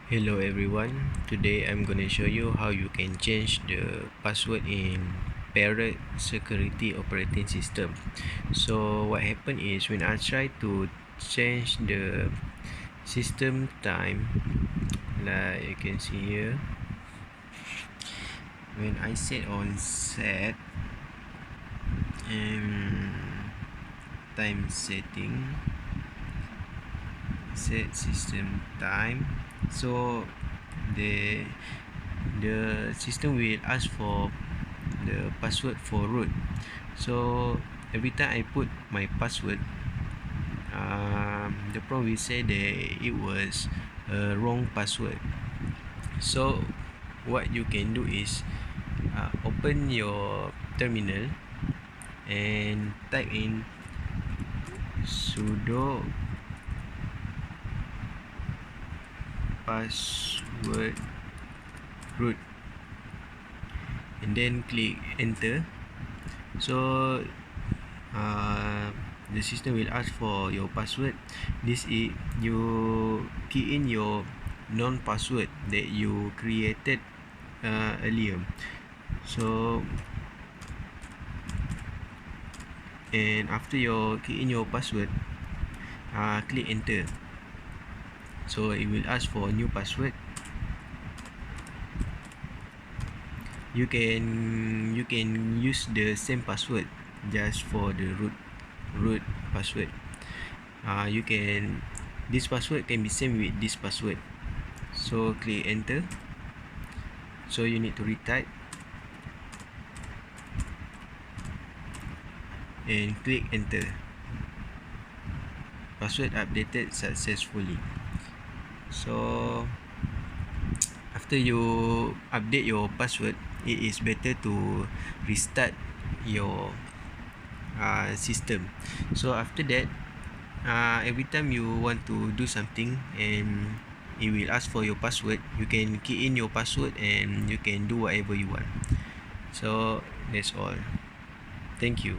Hello everyone, today I'm gonna show you how you can change the password in Parrot Security operating system. So what happened is when I try to change the system time, like you can see here, when I set on set and time setting, set system time, so the system will ask for the password for root. So every time I put my password, the prompt will say that it was a wrong password. So what you can do is open your terminal and type in sudo password root and then click enter. So the system will ask for your password. This is you key in your non-password that you created earlier. So and after you key in your password, click enter. So it will ask for a new password. You can use the same password just for the root password. You can this password can be same with this password. So click enter. So you need to retype and click enter. Password updated successfully. So after you update your password, it is better to restart your system. So after that, every time you want to do something and it will ask for your password, you can key in your password and you can do whatever you want. So that's all. Thank you.